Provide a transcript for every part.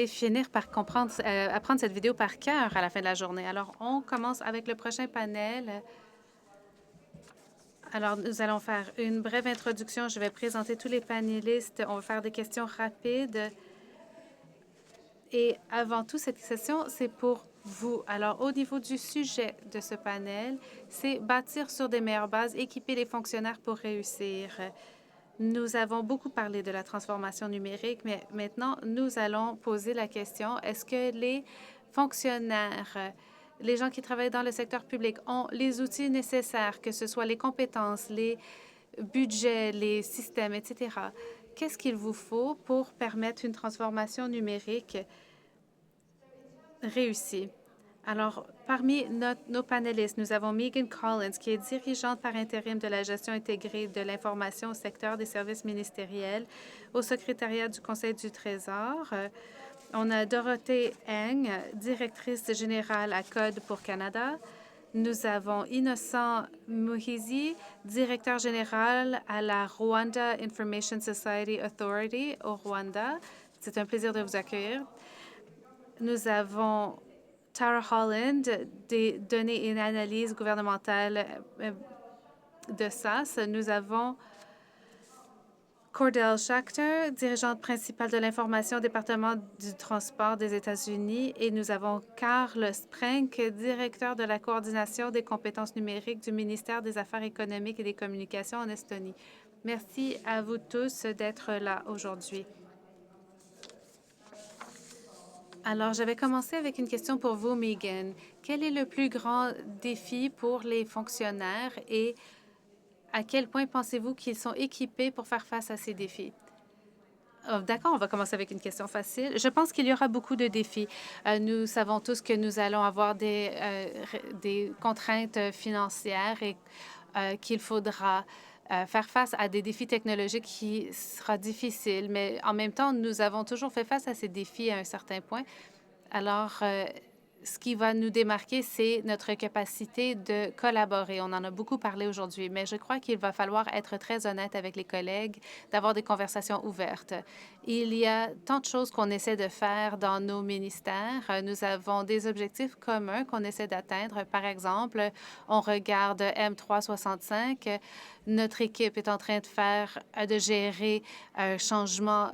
finir par comprendre, apprendre cette vidéo par cœur à la fin de la journée. Alors, on commence avec le prochain panel. Alors, nous allons faire une brève introduction. Je vais présenter tous les panélistes. On va faire des questions rapides. Et avant tout, cette session, c'est pour vous. Alors, au niveau du sujet de ce panel, c'est bâtir sur des meilleures bases, équiper les fonctionnaires pour réussir. Nous avons beaucoup parlé de la transformation numérique, mais maintenant, nous allons poser la question, est-ce que les fonctionnaires, les gens qui travaillent dans le secteur public ont les outils nécessaires, que ce soit les compétences, les budgets, les systèmes, etc. Qu'est-ce qu'il vous faut pour permettre une transformation numérique réussie? Alors, parmi nos panélistes, nous avons Megan Collins, qui est dirigeante par intérim de la gestion intégrée de l'information au secteur des services ministériels au secrétariat du Conseil du Trésor. On a Dorothée Eng, directrice générale à Code pour Canada. Nous avons Innocent Muhizi, directeur général à la Rwanda Information Society Authority au Rwanda. C'est un plaisir de vous accueillir. Nous avons Tara Holland, des données et une analyse gouvernementale de SAS. Nous avons Cordell Schachter, dirigeante principale de l'information au département du transport des États-Unis. Et nous avons Karl Sprenk, directeur de la coordination des compétences numériques du ministère des Affaires économiques et des communications en Estonie. Merci à vous tous d'être là aujourd'hui. Alors, je vais commencer avec une question pour vous, Megan. Quel est le plus grand défi pour les fonctionnaires et à quel point pensez-vous qu'ils sont équipés pour faire face à ces défis? Oh, d'accord, on va commencer avec une question facile. Je pense qu'il y aura beaucoup de défis. Nous savons tous que nous allons avoir des contraintes financières et qu'il faudra faire face à des défis technologiques qui sera difficile. Mais en même temps, nous avons toujours fait face à ces défis à un certain point. Alors, ce qui va nous démarquer, c'est notre capacité de collaborer. On en a beaucoup parlé aujourd'hui, mais je crois qu'il va falloir être très honnête avec les collègues, d'avoir des conversations ouvertes. Il y a tant de choses qu'on essaie de faire dans nos ministères. Nous avons des objectifs communs qu'on essaie d'atteindre. Par exemple, on regarde M365. Notre équipe est en train de gérer un changement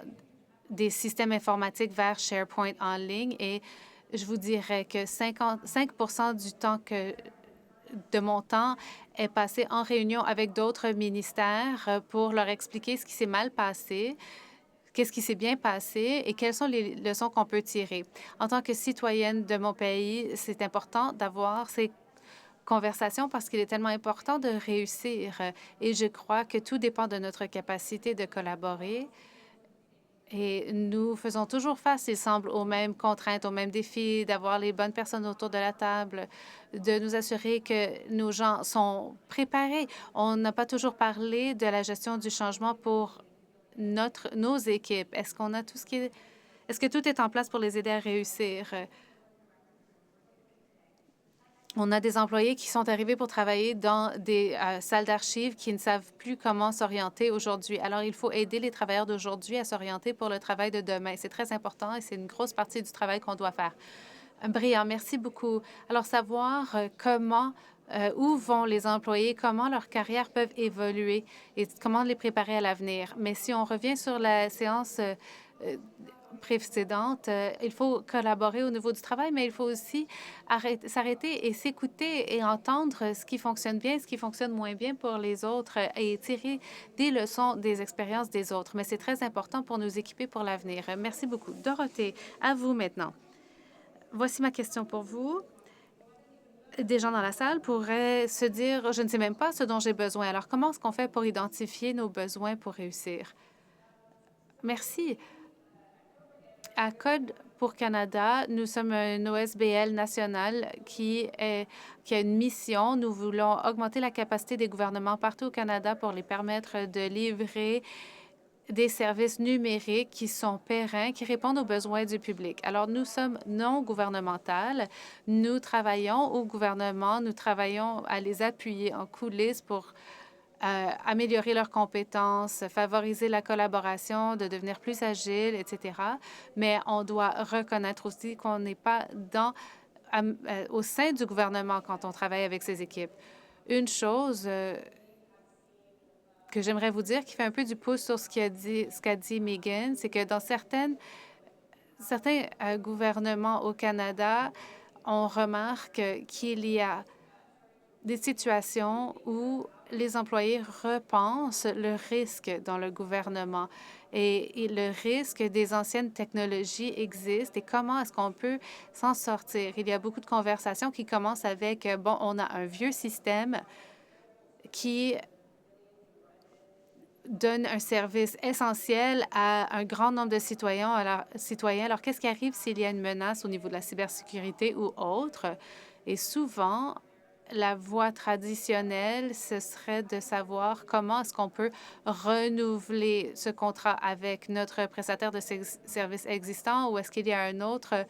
des systèmes informatiques vers SharePoint en ligne et je vous dirais que 55 du temps de mon temps est passé en réunion avec d'autres ministères pour leur expliquer ce qui s'est mal passé, qu'est-ce qui s'est bien passé et quelles sont les leçons qu'on peut tirer. En tant que citoyenne de mon pays, c'est important d'avoir ces conversations parce qu'il est tellement important de réussir et je crois que tout dépend de notre capacité de collaborer. Et nous faisons toujours face, il semble, aux mêmes contraintes, aux mêmes défis, d'avoir les bonnes personnes autour de la table, de nous assurer que nos gens sont préparés. On n'a pas toujours parlé de la gestion du changement pour nos équipes. Est-ce qu'on a tout ce qui est... Est-ce que tout est en place pour les aider à réussir? On a des employés qui sont arrivés pour travailler dans des salles d'archives qui ne savent plus comment s'orienter aujourd'hui. Alors, il faut aider les travailleurs d'aujourd'hui à s'orienter pour le travail de demain. C'est très important et c'est une grosse partie du travail qu'on doit faire. Brillant, merci beaucoup. Alors, savoir où vont les employés, comment leurs carrières peuvent évoluer et comment les préparer à l'avenir. Mais si on revient sur la séance précédente, il faut collaborer au niveau du travail, mais il faut aussi s'arrêter et s'écouter et entendre ce qui fonctionne bien, ce qui fonctionne moins bien pour les autres et tirer des leçons des expériences des autres. Mais c'est très important pour nous équiper pour l'avenir. Merci beaucoup. Dorothée, à vous maintenant. Voici ma question pour vous. Des gens dans la salle pourraient se dire, je ne sais même pas ce dont j'ai besoin. Alors, comment est-ce qu'on fait pour identifier nos besoins pour réussir? Merci. À Code pour Canada, nous sommes un OSBL national qui a une mission. Nous voulons augmenter la capacité des gouvernements partout au Canada pour les permettre de livrer des services numériques qui sont pérennes, qui répondent aux besoins du public. Alors, nous sommes non gouvernemental. Nous travaillons au gouvernement, nous travaillons à les appuyer en coulisses pour améliorer leurs compétences, favoriser la collaboration, de devenir plus agile, etc. Mais on doit reconnaître aussi qu'on n'est pas au sein du gouvernement quand on travaille avec ces équipes. Une chose que j'aimerais vous dire qui fait un peu du pouce sur ce qu'a dit Megan, c'est que dans certains gouvernements au Canada, on remarque qu'il y a des situations où les employés repensent le risque dans le gouvernement et le risque des anciennes technologies existe et comment est-ce qu'on peut s'en sortir. Il y a beaucoup de conversations qui commencent avec, bon, on a un vieux système qui donne un service essentiel à un grand nombre de citoyens. Alors, qu'est-ce qui arrive s'il y a une menace au niveau de la cybersécurité ou autre? Et souvent, la voie traditionnelle, ce serait de savoir comment est-ce qu'on peut renouveler ce contrat avec notre prestataire de services existant ou est-ce qu'il y a un autre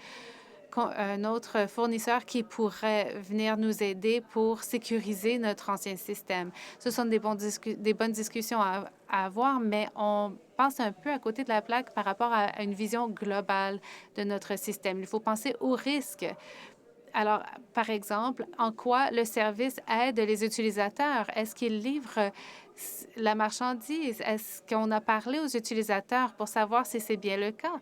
fournisseur qui pourrait venir nous aider pour sécuriser notre ancien système. Ce sont des bonnes discussions à avoir, mais on passe un peu à côté de la plaque par rapport à une vision globale de notre système. Il faut penser aux risques. Alors, par exemple, en quoi le service aide les utilisateurs? Est-ce qu'il livre la marchandise? Est-ce qu'on a parlé aux utilisateurs pour savoir si c'est bien le cas?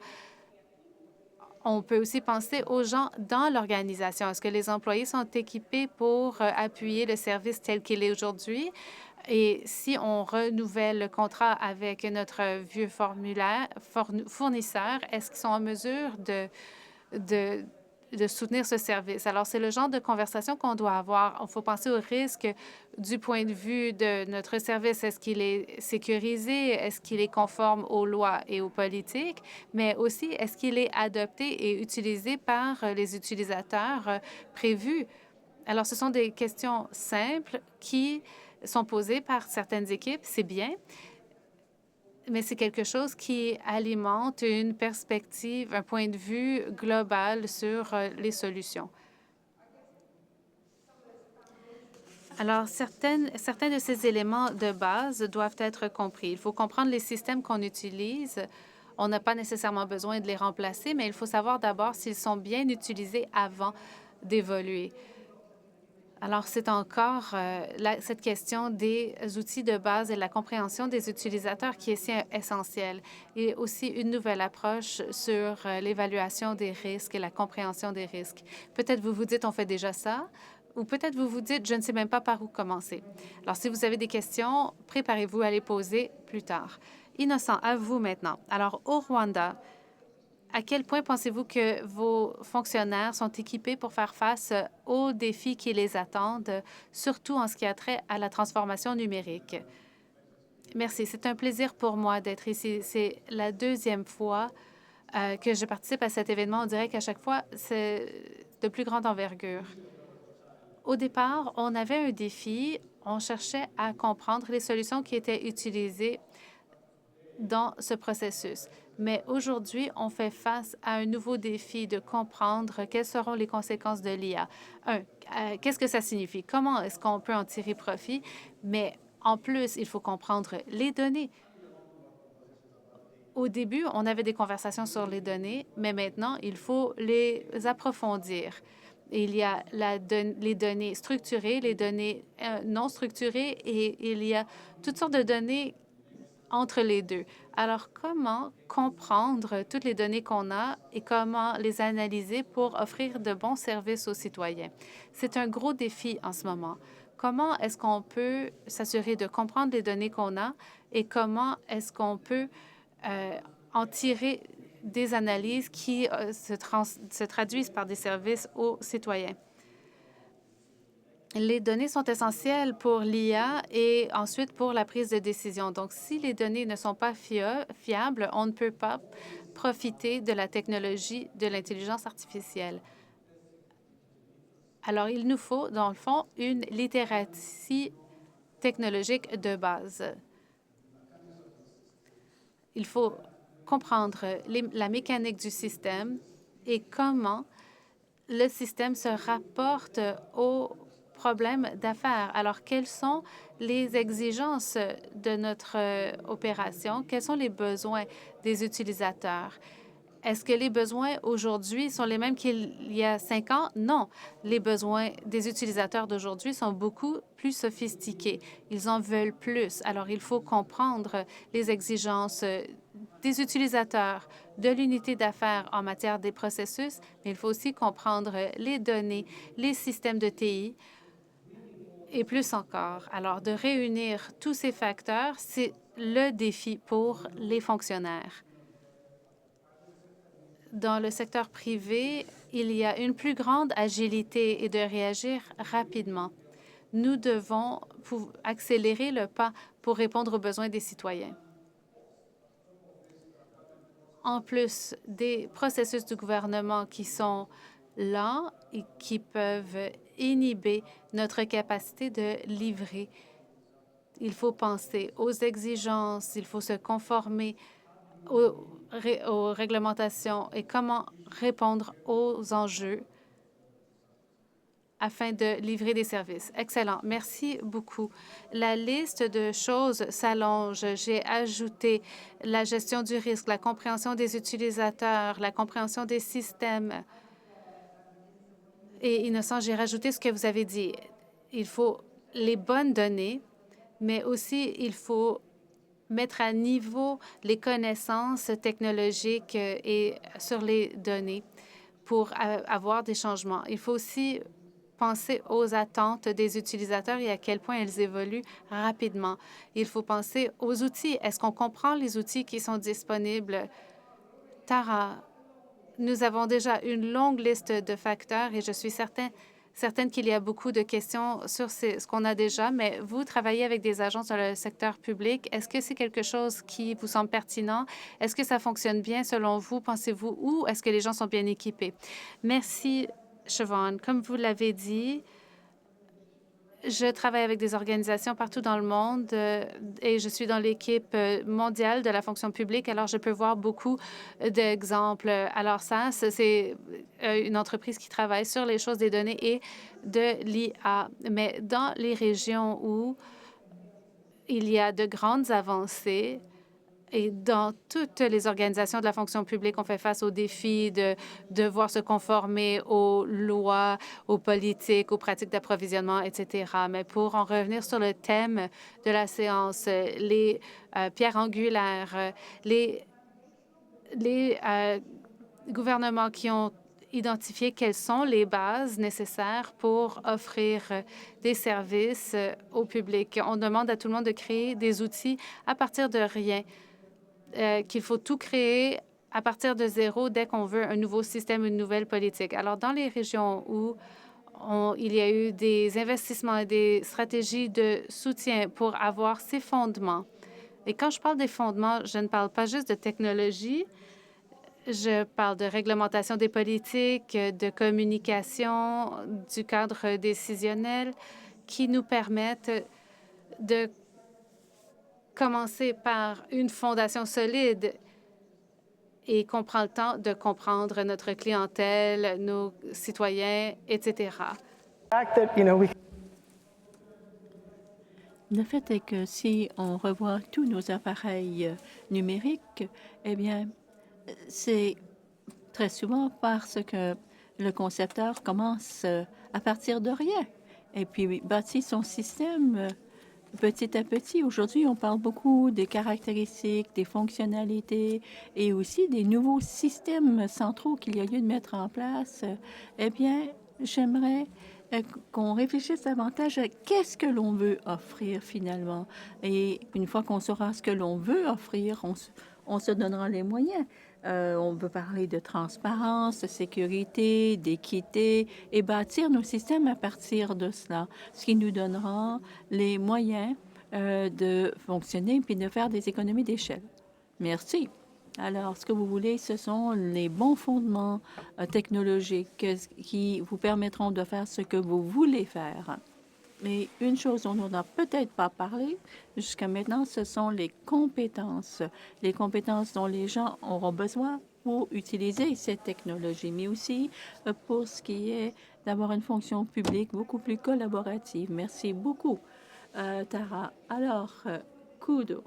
On peut aussi penser aux gens dans l'organisation. Est-ce que les employés sont équipés pour appuyer le service tel qu'il est aujourd'hui? Et si on renouvelle le contrat avec notre vieux fournisseur, est-ce qu'ils sont en mesure de soutenir ce service? Alors, c'est le genre de conversation qu'on doit avoir. Il faut penser au risque du point de vue de notre service. Est-ce qu'il est sécurisé? Est-ce qu'il est conforme aux lois et aux politiques? Mais aussi, est-ce qu'il est adopté et utilisé par les utilisateurs prévus? Alors, ce sont des questions simples qui sont posées par certaines équipes. C'est bien, mais c'est quelque chose qui alimente une perspective, un point de vue global sur les solutions. Alors, certains de ces éléments de base doivent être compris. Il faut comprendre les systèmes qu'on utilise. On n'a pas nécessairement besoin de les remplacer, mais il faut savoir d'abord s'ils sont bien utilisés avant d'évoluer. Alors, c'est encore cette question des outils de base et la compréhension des utilisateurs qui est si essentielle. Et aussi une nouvelle approche sur l'évaluation des risques et la compréhension des risques. Peut-être vous vous dites, on fait déjà ça, ou peut-être vous vous dites, je ne sais même pas par où commencer. Alors, si vous avez des questions, préparez-vous à les poser plus tard. Innocent, à vous maintenant. Alors, au Rwanda, à quel point pensez-vous que vos fonctionnaires sont équipés pour faire face aux défis qui les attendent, surtout en ce qui a trait à la transformation numérique? Merci. C'est un plaisir pour moi d'être ici. C'est la deuxième fois que je participe à cet événement. On dirait qu'à chaque fois, c'est de plus grande envergure. Au départ, on avait un défi. On cherchait à comprendre les solutions qui étaient utilisées dans ce processus. Mais aujourd'hui, on fait face à un nouveau défi de comprendre quelles seront les conséquences de l'IA. Qu'est-ce que ça signifie? Comment est-ce qu'on peut en tirer profit? Mais en plus, il faut comprendre les données. Au début, on avait des conversations sur les données, mais maintenant, il faut les approfondir. Il y a les données structurées, les données non structurées, et il y a toutes sortes de données entre les deux. Alors, comment comprendre toutes les données qu'on a et comment les analyser pour offrir de bons services aux citoyens? C'est un gros défi en ce moment. Comment est-ce qu'on peut s'assurer de comprendre les données qu'on a et comment est-ce qu'on peut en tirer des analyses qui se traduisent par des services aux citoyens? Les données sont essentielles pour l'IA et ensuite pour la prise de décision. Donc, si les données ne sont pas fiables, on ne peut pas profiter de la technologie de l'intelligence artificielle. Alors, il nous faut, dans le fond, une littératie technologique de base. Il faut comprendre la mécanique du système et comment le système se rapporte aux problèmes d'affaires. Alors, quelles sont les exigences de notre opération, quels sont les besoins des utilisateurs. Est-ce que les besoins aujourd'hui sont les mêmes qu'il y a 5 ans? Non. Les besoins des utilisateurs d'aujourd'hui sont beaucoup plus sophistiqués. Ils en veulent plus. Alors, il faut comprendre les exigences des utilisateurs de l'unité d'affaires en matière des processus, mais il faut aussi comprendre les données, les systèmes de TI et plus encore. Alors, de réunir tous ces facteurs, c'est le défi pour les fonctionnaires. Dans le secteur privé, il y a une plus grande agilité et de réagir rapidement. Nous devons accélérer le pas pour répondre aux besoins des citoyens. En plus des processus du gouvernement qui sont lents et qui peuvent inhiber notre capacité de livrer, il faut penser aux exigences, il faut se conformer aux réglementations et comment répondre aux enjeux afin de livrer des services. Excellent. Merci beaucoup. La liste de choses s'allonge. J'ai ajouté la gestion du risque, la compréhension des utilisateurs, la compréhension des systèmes. Et Innocent, j'ai rajouté ce que vous avez dit. Il faut les bonnes données, mais aussi il faut mettre à niveau les connaissances technologiques et sur les données pour avoir des changements. Il faut aussi penser aux attentes des utilisateurs et à quel point elles évoluent rapidement. Il faut penser aux outils. Est-ce qu'on comprend les outils qui sont disponibles? Tara, nous avons déjà une longue liste de facteurs et je suis certaine qu'il y a beaucoup de questions sur ce qu'on a déjà, mais vous travaillez avec des agences dans le secteur public. Est-ce que c'est quelque chose qui vous semble pertinent? Est-ce que ça fonctionne bien selon vous, pensez-vous, ou est-ce que les gens sont bien équipés? Merci, Siobhan. Comme vous l'avez dit, je travaille avec des organisations partout dans le monde et je suis dans l'équipe mondiale de la fonction publique, alors je peux voir beaucoup d'exemples. Alors ça, c'est une entreprise qui travaille sur les choses des données et de l'IA. Mais dans les régions où il y a de grandes avancées, et dans toutes les organisations de la fonction publique, on fait face au défi de devoir se conformer aux lois, aux politiques, aux pratiques d'approvisionnement, etc. Mais pour en revenir sur le thème de la séance, les pierres angulaires, les gouvernements qui ont identifié quelles sont les bases nécessaires pour offrir des services au public. On demande à tout le monde de créer des outils à partir de rien. Qu'il faut tout créer à partir de zéro dès qu'on veut un nouveau système, une nouvelle politique. Alors, dans les régions où il y a eu des investissements et des stratégies de soutien pour avoir ces fondements, et quand je parle des fondements, je ne parle pas juste de technologie, je parle de réglementation des politiques, de communication, du cadre décisionnel qui nous permettent de commencer par une fondation solide et qu'on prend le temps de comprendre notre clientèle, nos citoyens, etc. Le fait est que si on revoit tous nos appareils numériques, eh bien, c'est très souvent parce que le concepteur commence à partir de rien et puis bâtit son système petit à petit. Aujourd'hui, on parle beaucoup des caractéristiques, des fonctionnalités et aussi des nouveaux systèmes centraux qu'il y a lieu de mettre en place. Eh bien, j'aimerais qu'on réfléchisse davantage à qu'est-ce que l'on veut offrir finalement. Et une fois qu'on saura ce que l'on veut offrir, on se donnera les moyens. On peut parler de transparence, de sécurité, d'équité et bâtir nos systèmes à partir de cela, ce qui nous donnera les moyens de fonctionner puis de faire des économies d'échelle. Merci. Alors, ce que vous voulez, ce sont les bons fondements technologiques qui vous permettront de faire ce que vous voulez faire. Mais une chose dont on n'a peut-être pas parlé jusqu'à maintenant, ce sont les compétences dont les gens auront besoin pour utiliser cette technologie, mais aussi pour ce qui est d'avoir une fonction publique beaucoup plus collaborative. Merci beaucoup. Tara. Alors, Kudo,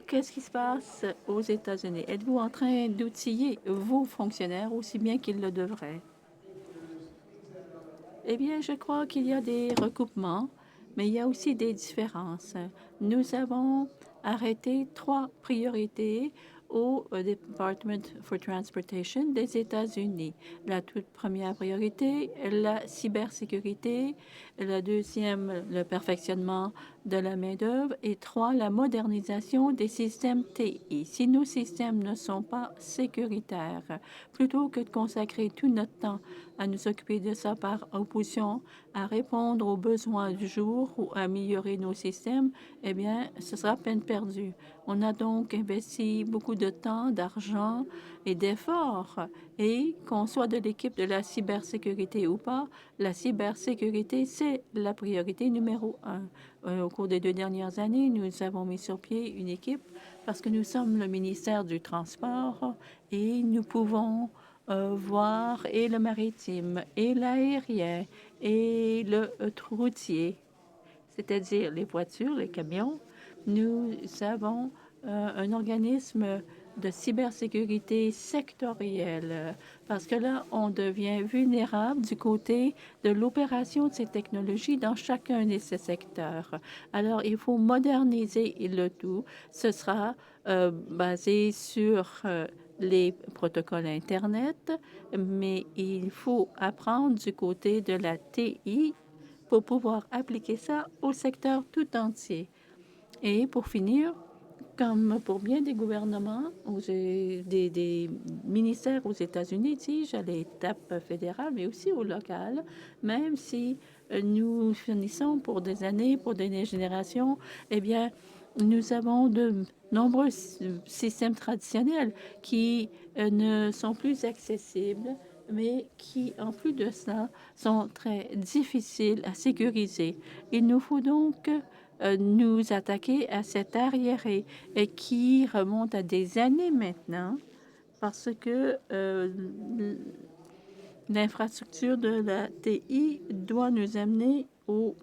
qu'est-ce qui se passe aux États-Unis? Êtes-vous en train d'outiller vos fonctionnaires aussi bien qu'ils le devraient? Eh bien, je crois qu'il y a des recoupements, mais il y a aussi des différences. Nous avons arrêté 3 priorités au Department for Transportation des États-Unis. La toute première priorité, la cybersécurité. La deuxième, le perfectionnement de la main-d'œuvre. Et 3, la modernisation des systèmes TI. Si nos systèmes ne sont pas sécuritaires, plutôt que de consacrer tout notre temps à nous occuper de ça par opposition à répondre aux besoins du jour ou à améliorer nos systèmes, eh bien, ce sera peine perdue. On a donc investi beaucoup de temps, d'argent et d'efforts. Et qu'on soit de l'équipe de la cybersécurité ou pas, la cybersécurité, c'est la priorité numéro 1. Au cours des 2 dernières années, nous avons mis sur pied une équipe parce que nous sommes le ministère du Transport et nous pouvons voir et le maritime, et l'aérien, et le routier, c'est-à-dire les voitures, les camions. Nous avons un organisme de cybersécurité sectorielle, parce que là, on devient vulnérable du côté de l'opération de ces technologies dans chacun de ces secteurs. Alors, il faut moderniser le tout. Ce sera basé sur les protocoles Internet, mais il faut apprendre du côté de la TI pour pouvoir appliquer ça au secteur tout entier. Et pour finir, comme pour bien des gouvernements, des ministères aux États-Unis, dis-je, à l'étape fédérale, mais aussi au local, même si nous finissons pour des années, pour des générations, eh bien, nous avons de nombreux systèmes traditionnels qui ne sont plus accessibles, mais qui, en plus de ça, sont très difficiles à sécuriser. Il nous faut donc nous attaquer à cette arriéré et qui remonte à des années maintenant parce que l'infrastructure de la TI doit nous amener au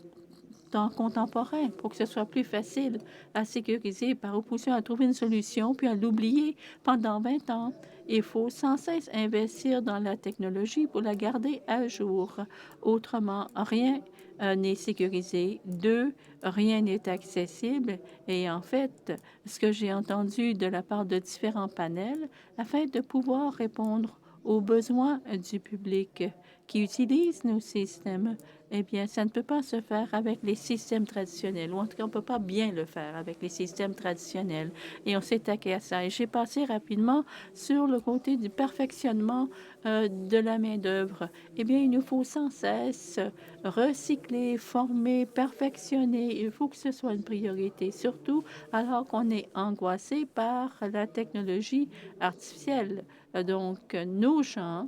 temps contemporain pour que ce soit plus facile à sécuriser par opposition à trouver une solution puis à l'oublier pendant 20 ans. Il faut sans cesse investir dans la technologie pour la garder à jour. Autrement, rien n'est sécurisé. 2, rien n'est accessible. Et en fait, ce que j'ai entendu de la part de différents panels, afin de pouvoir répondre aux besoins du public qui utilise nos systèmes, eh bien, ça ne peut pas se faire avec les systèmes traditionnels, ou en tout cas, on ne peut pas bien le faire avec les systèmes traditionnels. Et on s'est attaqué à ça. Et j'ai passé rapidement sur le côté du perfectionnement de la main-d'œuvre. Eh bien, il nous faut sans cesse recycler, former, perfectionner. Il faut que ce soit une priorité, surtout alors qu'on est angoissé par la technologie artificielle. Donc, nos gens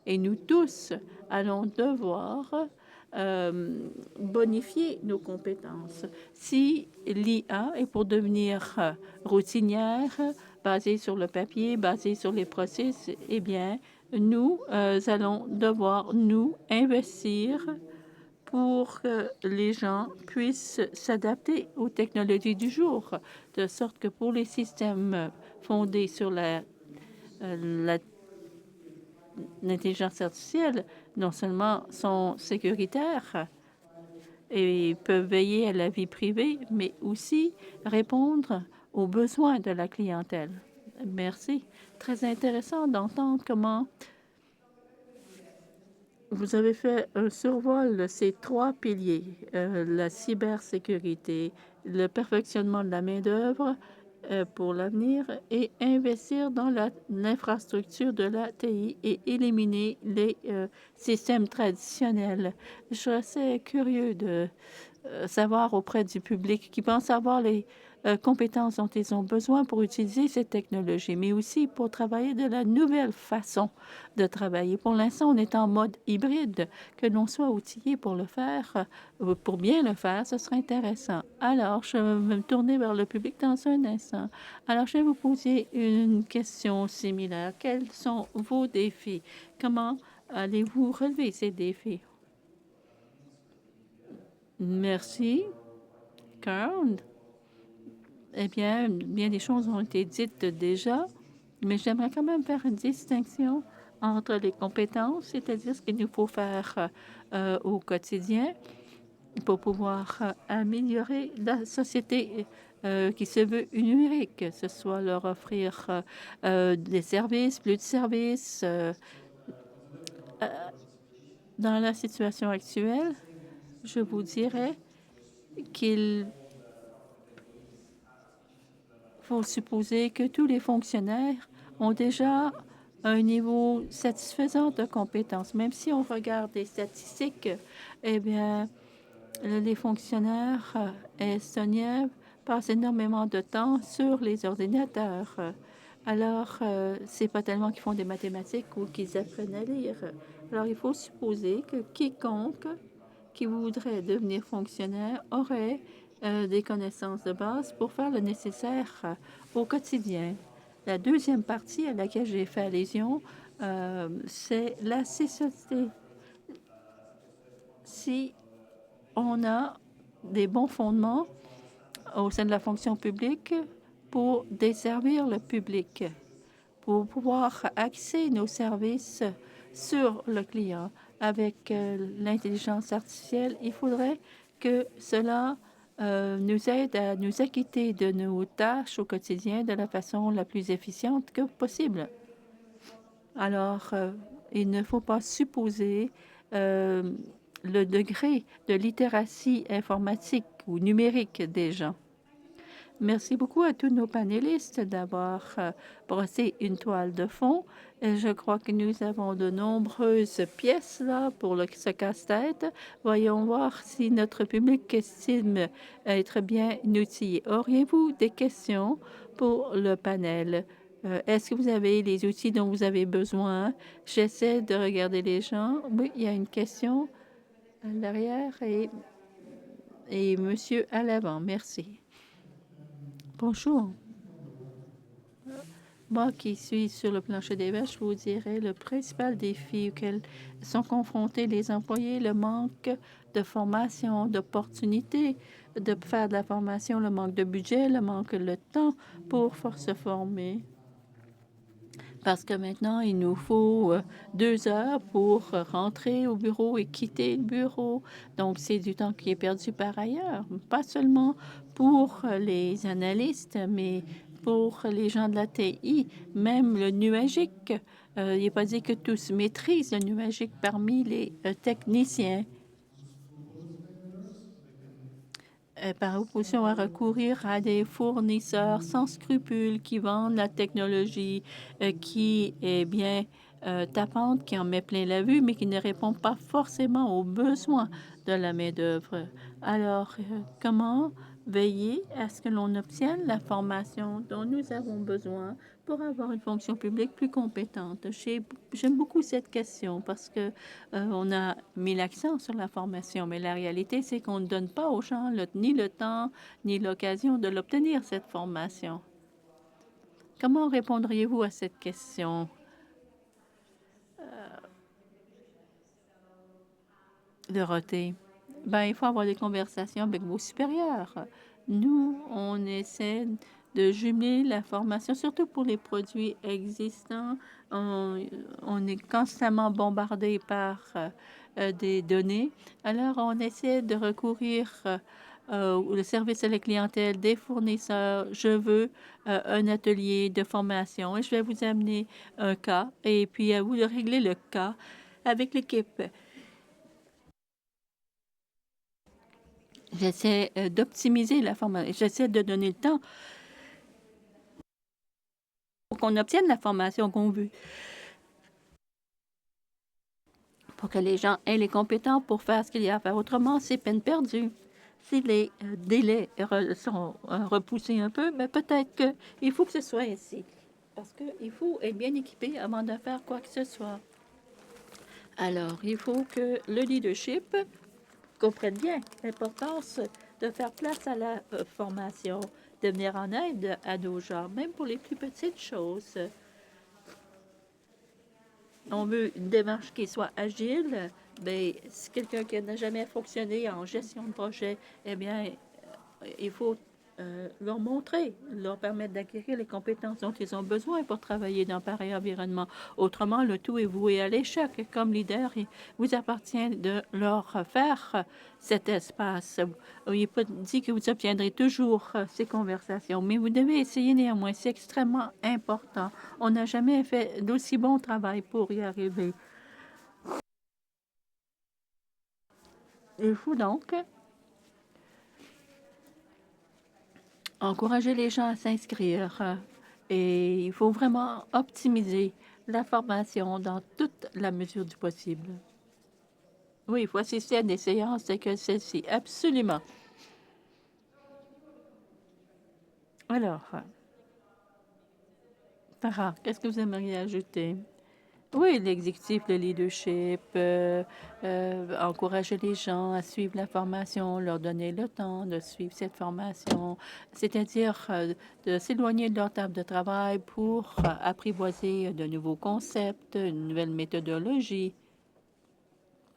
et nous tous allons devoir bonifier nos compétences. Si l'IA est pour devenir routinière, basée sur le papier, basée sur les processus, eh bien, nous allons devoir nous investir pour que les gens puissent s'adapter aux technologies du jour, de sorte que pour les systèmes fondés sur l'intelligence artificielle, non seulement sont sécuritaires et peuvent veiller à la vie privée, mais aussi répondre aux besoins de la clientèle. Merci. Très intéressant d'entendre comment vous avez fait un survol de ces 3 piliers, la cybersécurité, le perfectionnement de la main-d'œuvre pour l'avenir et investir dans l'infrastructure de la TI et éliminer les systèmes traditionnels. Je suis assez curieux de savoir auprès du public qui pense avoir les compétences dont ils ont besoin pour utiliser ces technologies, mais aussi pour travailler de la nouvelle façon de travailler. Pour l'instant, on est en mode hybride. Que l'on soit outillé pour le faire, pour bien le faire, ce serait intéressant. Alors, je vais me tourner vers le public dans un instant. Alors, je vais vous poser une question similaire. Quels sont vos défis? Comment allez-vous relever ces défis? Merci, Carl. Eh bien, bien des choses ont été dites déjà, mais j'aimerais quand même faire une distinction entre les compétences, c'est-à-dire ce qu'il nous faut faire au quotidien pour pouvoir améliorer la société qui se veut numérique, que ce soit leur offrir des services, plus de services. Dans la situation actuelle, je vous dirais qu'il faut supposer que tous les fonctionnaires ont déjà un niveau satisfaisant de compétences. Même si on regarde les statistiques, eh bien, les fonctionnaires estoniens passent énormément de temps sur les ordinateurs. Alors, c'est pas tellement qu'ils font des mathématiques ou qu'ils apprennent à lire. Alors, il faut supposer que quiconque qui voudrait devenir fonctionnaire aurait des connaissances de base pour faire le nécessaire au quotidien. La deuxième partie à laquelle j'ai fait allusion, c'est la cécité. Si on a des bons fondements au sein de la fonction publique pour desservir le public, pour pouvoir axer nos services sur le client. Avec l'intelligence artificielle, il faudrait que cela nous aide à nous acquitter de nos tâches au quotidien de la façon la plus efficiente que possible. Alors, il ne faut pas supposer le degré de littératie informatique ou numérique des gens. Merci beaucoup à tous nos panélistes d'avoir brossé une toile de fond. Et je crois que nous avons de nombreuses pièces là pour ce casse-tête. Voyons voir si notre public estime être bien outillé. Auriez-vous des questions pour le panel? Est-ce que vous avez les outils dont vous avez besoin? J'essaie de regarder les gens. Oui, il y a une question à l'arrière et monsieur à l'avant. Merci. Bonjour. Moi qui suis sur le plancher des vaches, je vous dirais le principal défi auquel sont confrontés les employés, le manque de formation, d'opportunités de faire de la formation, le manque de budget, le manque de temps pour se former. Parce que maintenant, il nous faut 2 heures pour rentrer au bureau et quitter le bureau. Donc, c'est du temps qui est perdu par ailleurs, pas seulement pour les analystes, mais pour les gens de la TI, même le nuagique. Il n'est pas dit que tous maîtrisent le nuagique parmi les techniciens. Par opposition à recourir à des fournisseurs sans scrupules qui vendent la technologie qui est bien tapante, qui en met plein la vue, mais qui ne répond pas forcément aux besoins de la main-d'œuvre. Alors, comment veiller à ce que l'on obtienne la formation dont nous avons besoin pour avoir une fonction publique plus compétente? J'aime beaucoup cette question parce que on a mis l'accent sur la formation, mais la réalité, c'est qu'on ne donne pas aux gens ni le temps ni l'occasion de l'obtenir, cette formation. Comment répondriez-vous à cette question? Dorothée. Ben, il faut avoir des conversations avec vos supérieurs. Nous, on essaie de jumeler la formation, surtout pour les produits existants. On est constamment bombardé par des données. Alors, on essaie de recourir au service à la clientèle des fournisseurs. Je veux un atelier de formation et je vais vous amener un cas et puis à vous de régler le cas avec l'équipe. J'essaie d'optimiser la formation. J'essaie de donner le temps pour qu'on obtienne la formation qu'on veut. Pour que les gens aient les compétences pour faire ce qu'il y a à faire. Autrement, c'est peine perdue. Si les délais sont repoussés un peu, mais peut-être qu'il faut que ce soit ainsi. Parce qu'il faut être bien équipé avant de faire quoi que ce soit. Alors, il faut que le leadership comprenne bien l'importance de faire place à la formation, de venir en aide à nos gens, même pour les plus petites choses. On veut une démarche qui soit agile, ben, si quelqu'un qui n'a jamais fonctionné en gestion de projet, eh bien, il faut leur montrer, leur permettre d'acquérir les compétences dont ils ont besoin pour travailler dans pareil environnement. Autrement, le tout est voué à l'échec. Et comme leader, il vous appartient de leur faire cet espace. Il n'est pas dit que vous obtiendrez toujours ces conversations, mais vous devez essayer néanmoins. C'est extrêmement important. On n'a jamais fait d'aussi bon travail pour y arriver. Il faut donc encourager les gens à s'inscrire et il faut vraiment optimiser la formation dans toute la mesure du possible. Oui, il faut assister à des séances telles que celle-ci, absolument. Alors, Farah, qu'est-ce que vous aimeriez ajouter? Oui, l'exécutif, le leadership, encourager les gens à suivre la formation, leur donner le temps de suivre cette formation, c'est-à-dire de s'éloigner de leur table de travail pour apprivoiser de nouveaux concepts, une nouvelle méthodologie.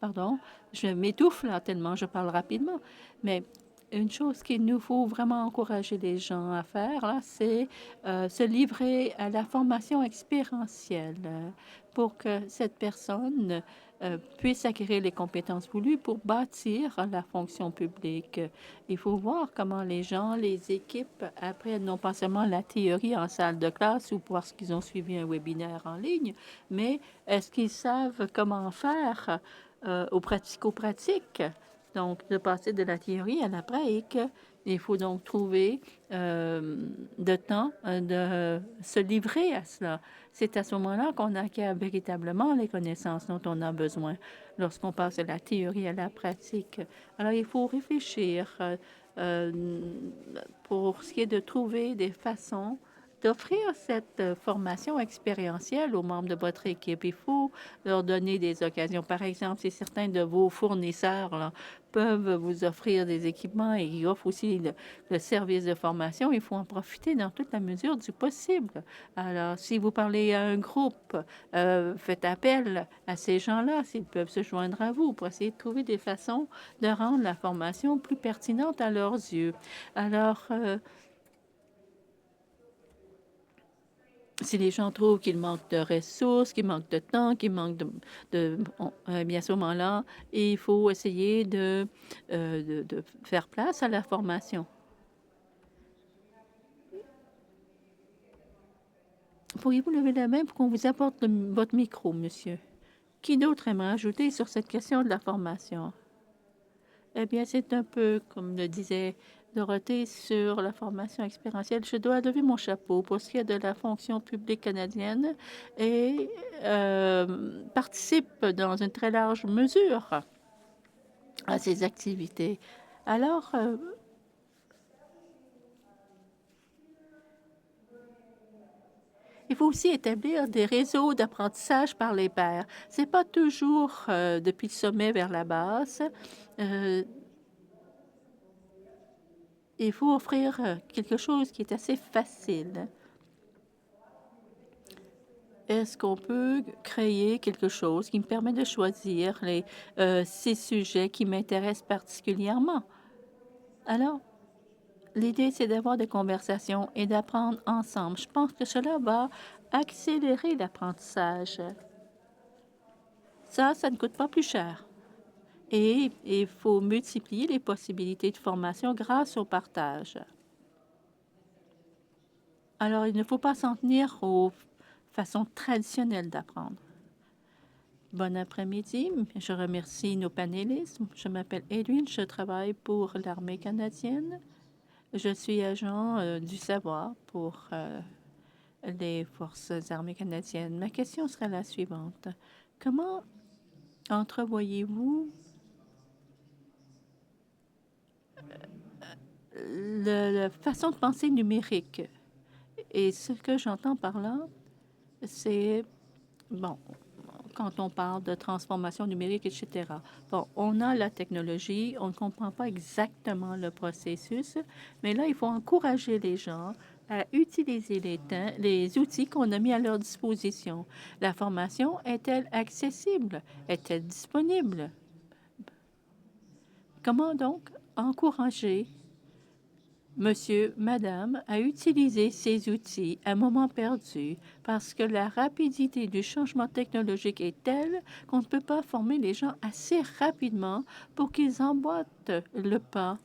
Pardon, je m'étouffe là tellement je parle rapidement, mais une chose qu'il nous faut vraiment encourager les gens à faire, là, c'est se livrer à la formation expérientielle pour que cette personne puisse acquérir les compétences voulues pour bâtir la fonction publique. Il faut voir comment les gens, les équipes apprennent non pas seulement la théorie en salle de classe ou parce qu'ils ont suivi un webinaire en ligne, mais est-ce qu'ils savent comment faire au pratico-pratique? Donc, de passer de la théorie à la pratique. Il faut donc trouver de temps de se livrer à cela. C'est à ce moment-là qu'on acquiert véritablement les connaissances dont on a besoin lorsqu'on passe de la théorie à la pratique. Alors, il faut réfléchir euh, pour ce qui est de trouver des façons d'offrir cette formation expérientielle aux membres de votre équipe. Il faut leur donner des occasions. Par exemple, si certains de vos fournisseurs là, peuvent vous offrir des équipements et ils offrent aussi le service de formation, il faut en profiter dans toute la mesure du possible. Alors, si vous parlez à un groupe, faites appel à ces gens-là, s'ils peuvent se joindre à vous pour essayer de trouver des façons de rendre la formation plus pertinente à leurs yeux. Alors, si les gens trouvent qu'il manque de ressources, qu'il manque de temps, qu'il manque bien à ce moment-là, il faut essayer de faire place à la formation. Pourriez-vous lever la main pour qu'on vous apporte votre micro, monsieur? Qui d'autre aimerait ajouter sur cette question de la formation? Eh bien, c'est un peu, comme le disait Dorothée, sur la formation expérientielle. Je dois lever mon chapeau pour ce qui est de la fonction publique canadienne et participe dans une très large mesure à ces activités. Alors, il faut aussi établir des réseaux d'apprentissage par les pairs. C'est pas toujours depuis le sommet vers la base. Euh, il faut offrir quelque chose qui est assez facile. Est-ce qu'on peut créer quelque chose qui me permet de choisir ces sujets qui m'intéressent particulièrement? Alors, l'idée, c'est d'avoir des conversations et d'apprendre ensemble. Je pense que cela va accélérer l'apprentissage. Ça ne coûte pas plus cher. Et il faut multiplier les possibilités de formation grâce au partage. Alors, il ne faut pas s'en tenir aux façons traditionnelles d'apprendre. Bon après-midi. Je remercie nos panélistes. Je m'appelle Edwin. Je travaille pour l'armée canadienne. Je suis agent du savoir pour les forces armées canadiennes. Ma question sera la suivante. Comment entrevoyez-vous la façon de penser numérique? Et ce que j'entends par là, c'est, bon, quand on parle de transformation numérique, etc. Bon, on a la technologie, on ne comprend pas exactement le processus, mais là, il faut encourager les gens à utiliser les outils qu'on a mis à leur disposition? La formation est-elle accessible? Est-elle disponible? Comment donc encourager monsieur, madame à utiliser ces outils à moment perdu parce que la rapidité du changement technologique est telle qu'on ne peut pas former les gens assez rapidement pour qu'ils emboîtent le pas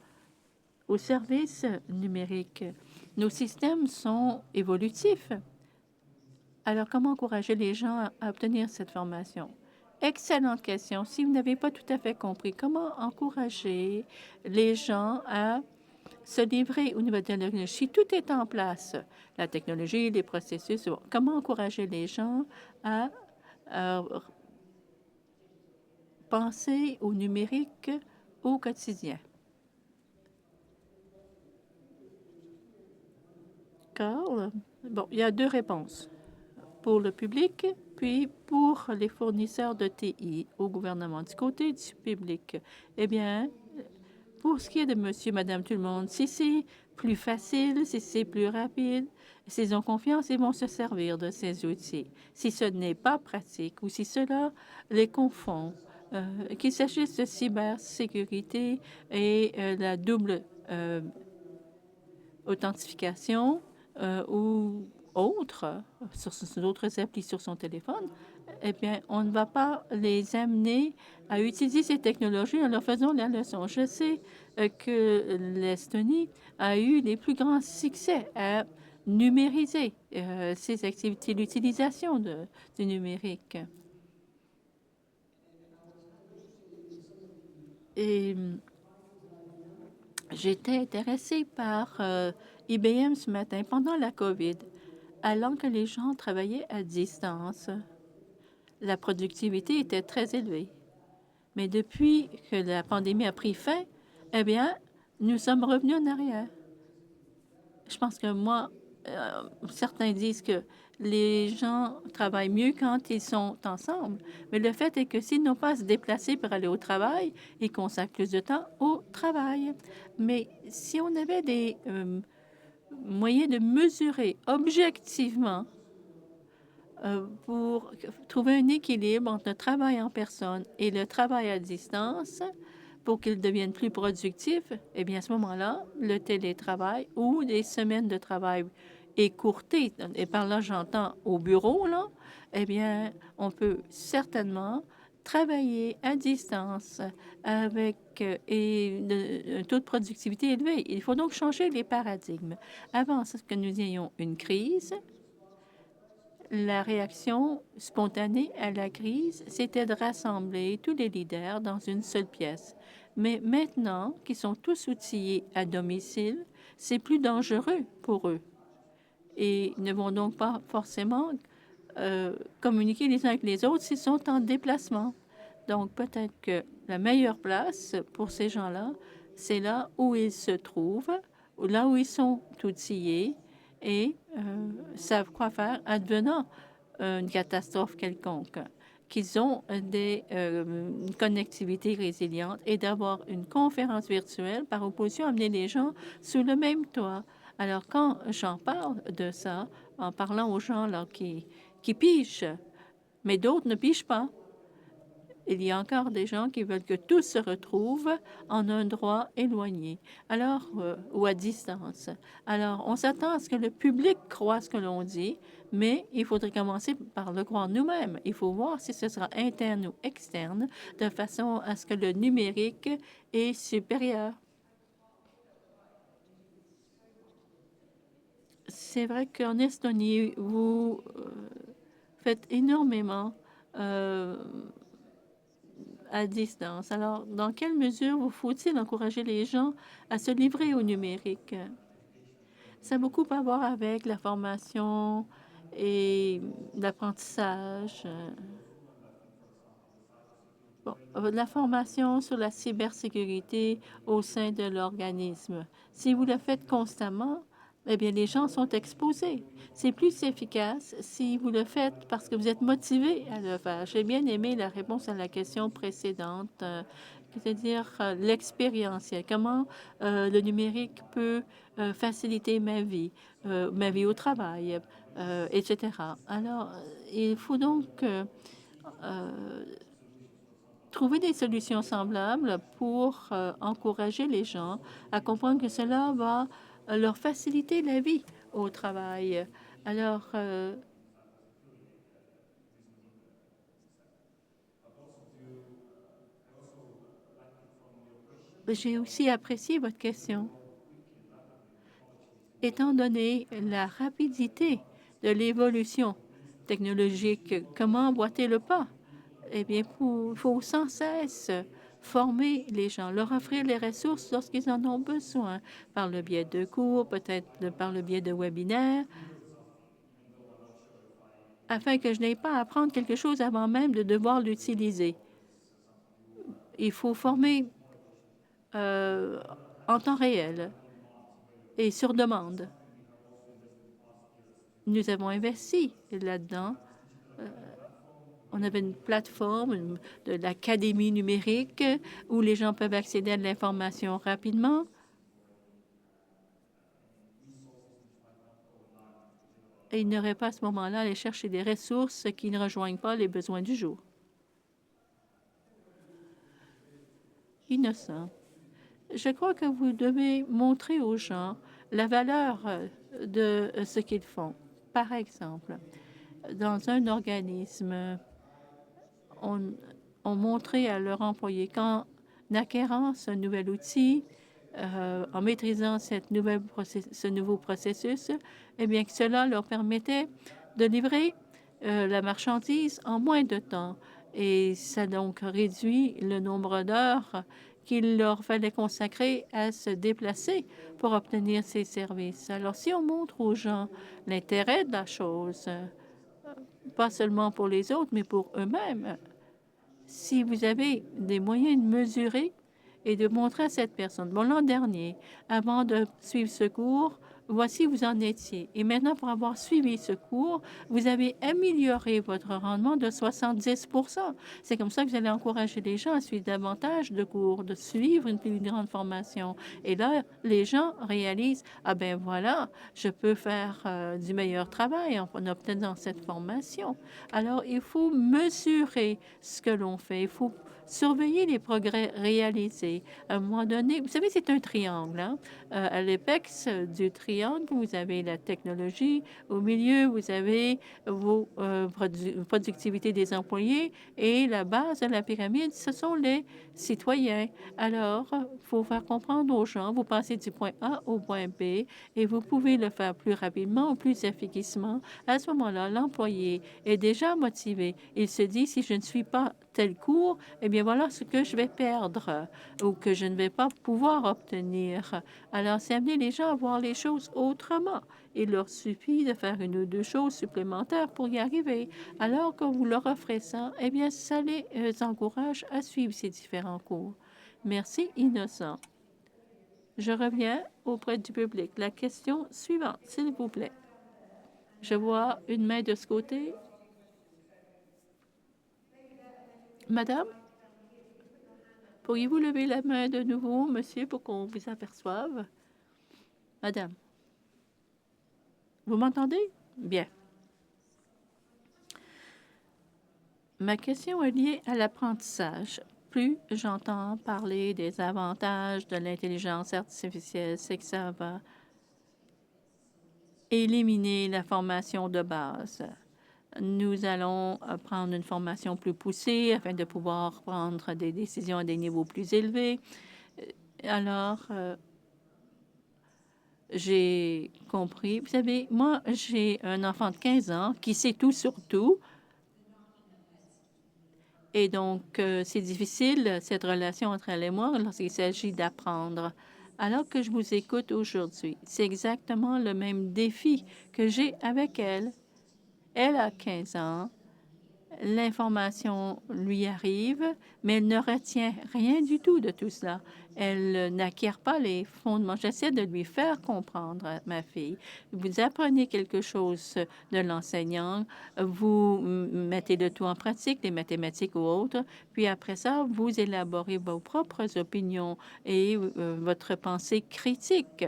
au service numérique. Nos systèmes sont évolutifs. Alors, comment encourager les gens à obtenir cette formation? Excellente question. Si vous n'avez pas tout à fait compris, comment encourager les gens à se livrer aux nouvelles technologies? Si tout est en place, la technologie, les processus, comment encourager les gens à penser au numérique au quotidien? Carl? Bon, il y a deux réponses. Pour le public, puis pour les fournisseurs de TI au gouvernement. Du côté du public, eh bien, pour ce qui est de monsieur, madame, tout le monde, si c'est plus facile, si c'est plus rapide, s'ils ont confiance, ils vont se servir de ces outils. Si ce n'est pas pratique ou si cela les confond, qu'il s'agisse de cybersécurité et la double authentification ou autres, sur d'autres applis sur son téléphone, eh bien, on ne va pas les amener à utiliser ces technologies en leur faisant la leçon. Je sais que l'Estonie a eu les plus grands succès à numériser ses activités, l'utilisation du numérique. Et j'étais intéressée par IBM ce matin pendant la COVID. Alors que les gens travaillaient à distance, la productivité était très élevée. Mais depuis que la pandémie a pris fin, eh bien, nous sommes revenus en arrière. Je pense que moi, certains disent que les gens travaillent mieux quand ils sont ensemble. Mais le fait est que s'ils n'ont pas à se déplacer pour aller au travail, ils consacrent plus de temps au travail. Mais si on avait des moyens de mesurer objectivement pour trouver un équilibre entre le travail en personne et le travail à distance pour qu'ils deviennent plus productifs, eh bien, à ce moment-là, le télétravail ou des semaines de travail écourtées, et par là, j'entends au bureau, là, eh bien, on peut certainement travailler à distance avec un taux de productivité élevé. Il faut donc changer les paradigmes. Avant que nous ayons une crise, la réaction spontanée à la crise, c'était de rassembler tous les leaders dans une seule pièce. Mais maintenant qu'ils sont tous outillés à domicile, c'est plus dangereux pour eux. Et ils ne vont donc pas forcément communiquer les uns avec les autres s'ils sont en déplacement. Donc peut-être que la meilleure place pour ces gens-là, c'est là où ils se trouvent, ou là où ils sont outillés et savent quoi faire advenant une catastrophe quelconque, qu'ils ont une connectivité résiliente et d'avoir une conférence virtuelle par opposition à amener les gens sous le même toit. Alors, quand j'en parle de ça, en parlant aux gens là, qui pigent, mais d'autres ne pigent pas, il y a encore des gens qui veulent que tout se retrouve en un endroit éloigné, alors ou à distance. Alors, on s'attend à ce que le public croit ce que l'on dit, mais il faudrait commencer par le croire nous-mêmes. Il faut voir si ce sera interne ou externe, de façon à ce que le numérique est supérieur. C'est vrai qu'en Estonie, vous faites énormément à distance. Alors, dans quelle mesure vous faut-il encourager les gens à se livrer au numérique? Ça a beaucoup à voir avec la formation et l'apprentissage. Bon, la formation sur la cybersécurité au sein de l'organisme. Si vous le faites constamment, eh bien, les gens sont exposés. C'est plus efficace si vous le faites parce que vous êtes motivé à le faire. J'ai bien aimé la réponse à la question précédente c'est-à-dire l'expérientiel, comment le numérique peut faciliter ma vie au travail, etc. Alors, il faut donc trouver des solutions semblables pour encourager les gens à comprendre que cela va leur faciliter la vie au travail. Alors, j'ai aussi apprécié votre question. Étant donné la rapidité de l'évolution technologique, comment emboîter le pas? Eh bien, il faut sans cesse former les gens, leur offrir les ressources lorsqu'ils en ont besoin, par le biais de cours, peut-être par le biais de webinaires, afin que je n'aie pas à apprendre quelque chose avant même de devoir l'utiliser. Il faut former en temps réel et sur demande. Nous avons investi là-dedans. On avait une plateforme de l'Académie numérique où les gens peuvent accéder à de l'information rapidement. Et ils n'auraient pas à ce moment-là à aller chercher des ressources qui ne rejoignent pas les besoins du jour. Innocent. Je crois que vous devez montrer aux gens la valeur de ce qu'ils font. Par exemple, dans un organisme, on montrait à leurs employés qu'en acquérant ce nouvel outil, en maîtrisant ce nouveau processus, eh bien que cela leur permettait de livrer la marchandise en moins de temps. Et ça donc réduit le nombre d'heures qu'il leur fallait consacrer à se déplacer pour obtenir ces services. Alors, si on montre aux gens l'intérêt de la chose, pas seulement pour les autres, mais pour eux-mêmes, si vous avez des moyens de mesurer et de montrer à cette personne, bon, l'an dernier, avant de suivre ce cours, voici où vous en étiez. Et maintenant, pour avoir suivi ce cours, vous avez amélioré votre rendement de 70 %. C'est comme ça que vous allez encourager les gens à suivre davantage de cours, de suivre une plus grande formation. Et là, les gens réalisent, ah ben voilà, je peux faire du meilleur travail en obtenant cette formation. Alors, il faut mesurer ce que l'on fait. Il faut surveiller les progrès réalisés. À un moment donné, vous savez, c'est un triangle. Hein? À l'apex du triangle, vous avez la technologie. Au milieu, vous avez vos productivités des employés. Et la base de la pyramide, ce sont les citoyens. Alors, il faut faire comprendre aux gens, vous passez du point A au point B et vous pouvez le faire plus rapidement ou plus efficacement. À ce moment-là, l'employé est déjà motivé. Il se dit, si je ne suis pas tel cours, eh bien voilà ce que je vais perdre ou que je ne vais pas pouvoir obtenir. Alors, c'est amener les gens à voir les choses autrement. Il leur suffit de faire une ou deux choses supplémentaires pour y arriver. Alors, quand vous leur offrez ça, eh bien, ça les encourage à suivre ces différents cours. Merci, Innocent. Je reviens auprès du public. La question suivante, s'il vous plaît. Je vois une main de ce côté. Madame, pourriez-vous lever la main de nouveau, monsieur, pour qu'on vous aperçoive? Madame, vous m'entendez? Bien. Ma question est liée à l'apprentissage. Plus j'entends parler des avantages de l'intelligence artificielle, c'est que ça va éliminer la formation de base. Nous allons prendre une formation plus poussée afin de pouvoir prendre des décisions à des niveaux plus élevés. Alors, j'ai compris. Vous savez, moi, j'ai un enfant de 15 ans qui sait tout sur tout. Et donc, c'est difficile, cette relation entre elle et moi, lorsqu'il s'agit d'apprendre. Alors que je vous écoute aujourd'hui, c'est exactement le même défi que j'ai avec elle. Elle a 15 ans. L'information lui arrive, mais elle ne retient rien du tout de tout cela. Elle n'acquiert pas les fondements. J'essaie de lui faire comprendre à ma fille. Vous apprenez quelque chose de l'enseignant, vous mettez le tout en pratique, les mathématiques ou autres, puis après ça, vous élaborez vos propres opinions et votre pensée critique.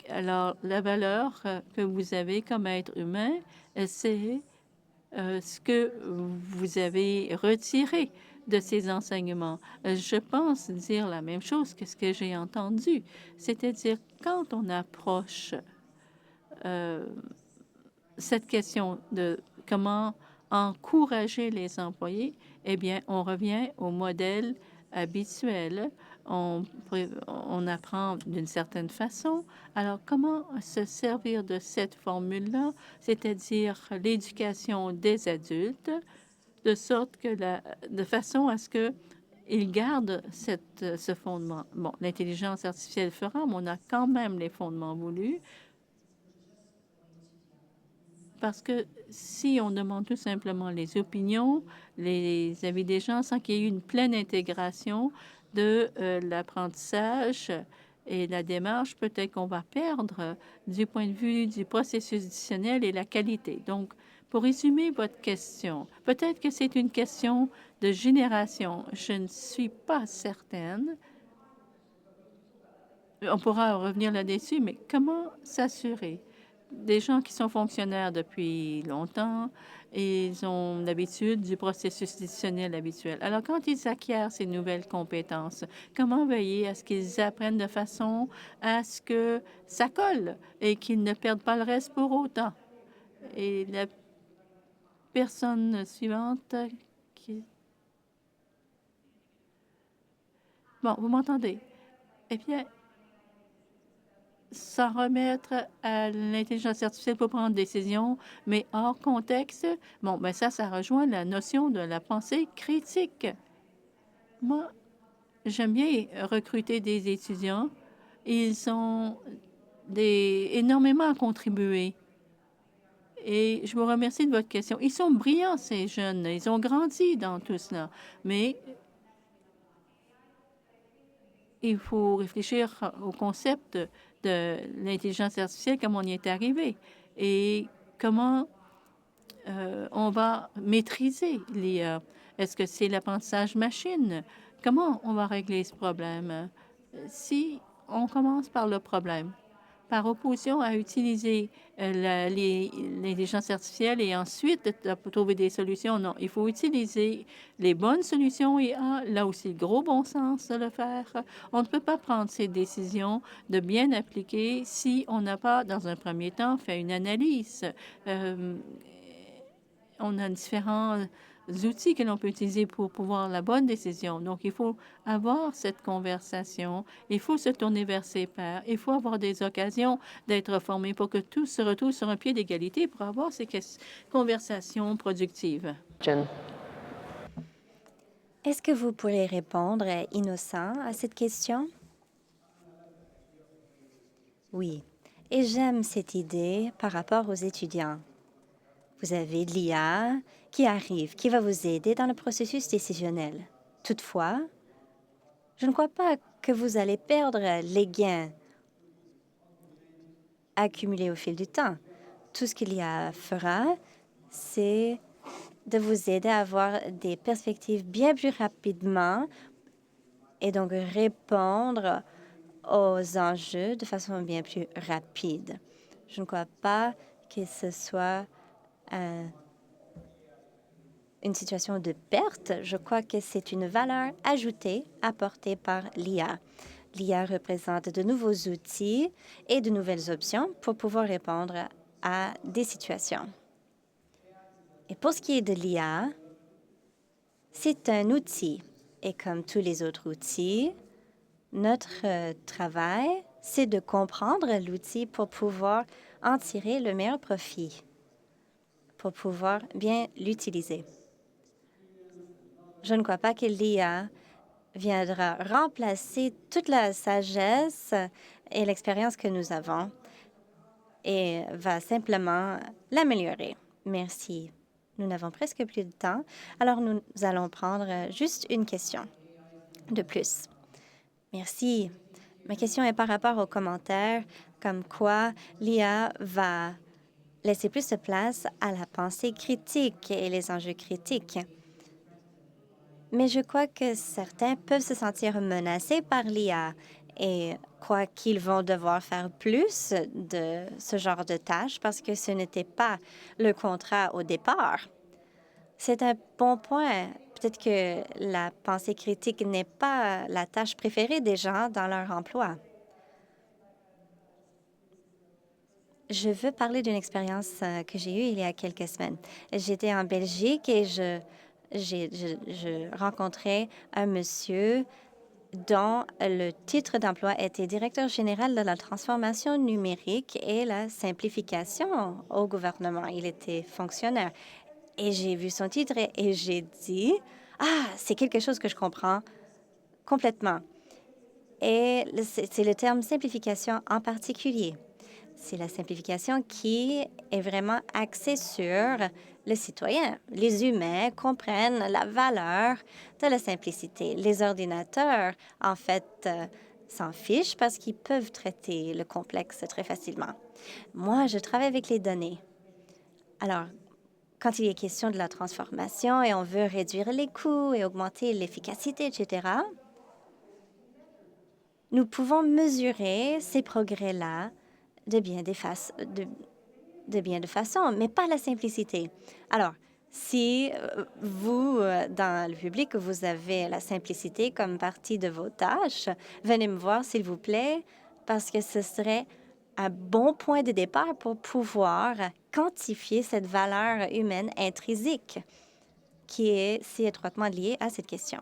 Alors, la valeur que vous avez comme être humain, c'est ce que vous avez retiré de ces enseignements. Je pense dire la même chose que ce que j'ai entendu, c'est-à-dire quand on approche cette question de comment encourager les employés, eh bien, on revient au modèle habituel. On apprend d'une certaine façon. Alors, comment se servir de cette formule-là, c'est-à-dire l'éducation des adultes, de sorte que de façon à ce que ils gardent ce fondement. Bon, l'intelligence artificielle fera, mais on a quand même les fondements voulus. Parce que si on demande tout simplement les opinions, les avis des gens, sans qu'il y ait eu une pleine intégration de l'apprentissage et la démarche, peut-être qu'on va perdre du point de vue du processus décisionnel et la qualité. Donc, pour résumer votre question, peut-être que c'est une question de génération. Je ne suis pas certaine. On pourra revenir là-dessus, mais comment s'assurer? Des gens qui sont fonctionnaires depuis longtemps, ils ont l'habitude du processus décisionnel habituel. Alors, quand ils acquièrent ces nouvelles compétences, comment veiller à ce qu'ils apprennent de façon à ce que ça colle et qu'ils ne perdent pas le reste pour autant? Et la personne suivante qui... Bon, vous m'entendez? Eh bien, s'en remettre à l'intelligence artificielle pour prendre des décisions, mais hors contexte, bon, ben ça rejoint la notion de la pensée critique. Moi, j'aime bien recruter des étudiants. Ils ont énormément à contribuer. Et je vous remercie de votre question. Ils sont brillants, ces jeunes. Ils ont grandi dans tout cela. Mais il faut réfléchir au concept de l'intelligence artificielle, comme on y est arrivé, et comment on va maîtriser l'IA. Est-ce que c'est l'apprentissage machine? Comment on va régler ce problème? Si on commence par le problème, par opposition à utiliser l'intelligence artificielle et ensuite trouver des solutions. Non, il faut utiliser les bonnes solutions et là aussi le gros bon sens de le faire. On ne peut pas prendre ces décisions de bien appliquer si on n'a pas, dans un premier temps, fait une analyse. On a différents outils que l'on peut utiliser pour pouvoir la bonne décision. Donc, il faut avoir cette conversation, il faut se tourner vers ses pairs, il faut avoir des occasions d'être formés pour que tous se retrouvent sur un pied d'égalité pour avoir ces conversations productives. Est-ce que vous pourrez répondre, Innocent, à cette question? Oui. Et j'aime cette idée par rapport aux étudiants. Vous avez l'IA qui arrive, qui va vous aider dans le processus décisionnel. Toutefois, je ne crois pas que vous allez perdre les gains accumulés au fil du temps. Tout ce que l'IA fera, c'est de vous aider à avoir des perspectives bien plus rapidement et donc répondre aux enjeux de façon bien plus rapide. Je ne crois pas que ce soit une situation de perte. Je crois que c'est une valeur ajoutée apportée par l'IA. L'IA représente de nouveaux outils et de nouvelles options pour pouvoir répondre à des situations. Et pour ce qui est de l'IA, c'est un outil. Et comme tous les autres outils, notre travail, c'est de comprendre l'outil pour pouvoir en tirer le meilleur profit, pour pouvoir bien l'utiliser. Je ne crois pas que l'IA viendra remplacer toute la sagesse et l'expérience que nous avons et va simplement l'améliorer. Merci. Nous n'avons presque plus de temps, alors nous allons prendre juste une question de plus. Merci. Ma question est par rapport aux commentaires, comme quoi l'IA va laisser plus de place à la pensée critique et les enjeux critiques. Mais je crois que certains peuvent se sentir menacés par l'IA et croient qu'ils vont devoir faire plus de ce genre de tâches parce que ce n'était pas le contrat au départ. C'est un bon point. Peut-être que la pensée critique n'est pas la tâche préférée des gens dans leur emploi. Je veux parler d'une expérience que j'ai eue il y a quelques semaines. J'étais en Belgique et je rencontrais un monsieur dont le titre d'emploi était directeur général de la transformation numérique et la simplification au gouvernement. Il était fonctionnaire. Et j'ai vu son titre et j'ai dit, « Ah, c'est quelque chose que je comprends complètement. » Et c'est le terme simplification en particulier. C'est la simplification qui est vraiment axée sur le citoyen. Les humains comprennent la valeur de la simplicité. Les ordinateurs, en fait, s'en fichent parce qu'ils peuvent traiter le complexe très facilement. Moi, je travaille avec les données. Alors, quand il est question de la transformation et on veut réduire les coûts et augmenter l'efficacité, etc., nous pouvons mesurer ces progrès-là de bien des façons, mais pas la simplicité. Alors, si vous, dans le public, vous avez la simplicité comme partie de vos tâches, venez me voir, s'il vous plaît, parce que ce serait un bon point de départ pour pouvoir quantifier cette valeur humaine intrinsèque qui est si étroitement liée à cette question.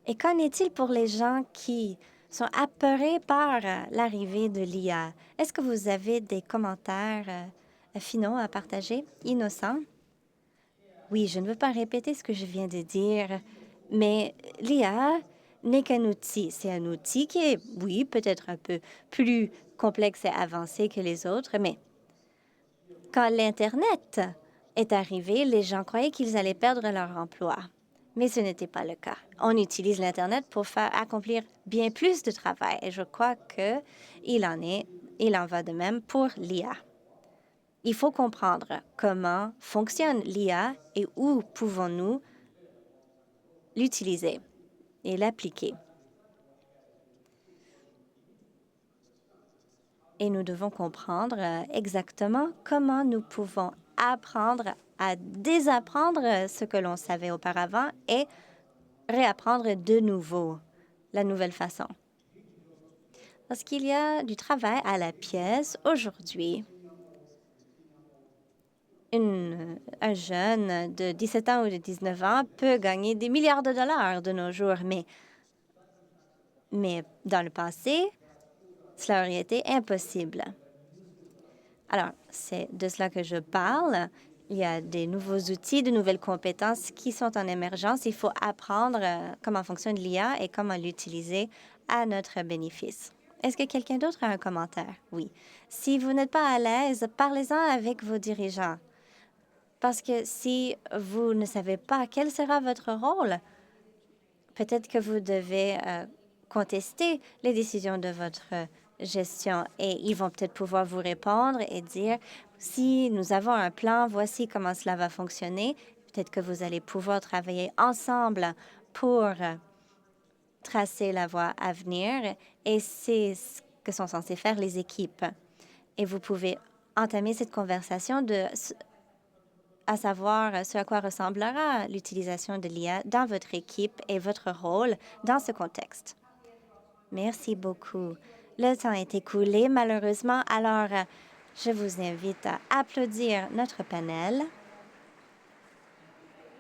Et qu'en est-il pour les gens qui sont apeurés par l'arrivée de l'IA? Est-ce que vous avez des commentaires finaux à partager, innocents? Oui, je ne veux pas répéter ce que je viens de dire, mais l'IA n'est qu'un outil. C'est un outil qui est, oui, peut-être un peu plus complexe et avancé que les autres, mais quand l'Internet est arrivé, les gens croyaient qu'ils allaient perdre leur emploi. Mais ce n'était pas le cas. On utilise l'Internet pour faire accomplir bien plus de travail et je crois qu'il en va de même pour l'IA. Il faut comprendre comment fonctionne l'IA et où pouvons-nous l'utiliser et l'appliquer. Et nous devons comprendre exactement comment nous pouvons apprendre à désapprendre ce que l'on savait auparavant et réapprendre de nouveau la nouvelle façon. Parce qu'il y a du travail à la pièce aujourd'hui. Un jeune de 17 ans ou de 19 ans peut gagner des milliards de dollars de nos jours, mais dans le passé, cela aurait été impossible. Alors, c'est de cela que je parle. Il y a des nouveaux outils, de nouvelles compétences qui sont en émergence. Il faut apprendre comment fonctionne l'IA et comment l'utiliser à notre bénéfice. Est-ce que quelqu'un d'autre a un commentaire? Oui. Si vous n'êtes pas à l'aise, parlez-en avec vos dirigeants. Parce que si vous ne savez pas quel sera votre rôle, peut-être que vous devez contester les décisions de votre gestion et ils vont peut-être pouvoir vous répondre et dire si nous avons un plan, voici comment cela va fonctionner. Peut-être que vous allez pouvoir travailler ensemble pour tracer la voie à venir et c'est ce que sont censées faire les équipes. Et vous pouvez entamer cette conversation à savoir ce à quoi ressemblera l'utilisation de l'IA dans votre équipe et votre rôle dans ce contexte. Merci beaucoup. Le temps est écoulé, malheureusement. Alors, je vous invite à applaudir notre panel.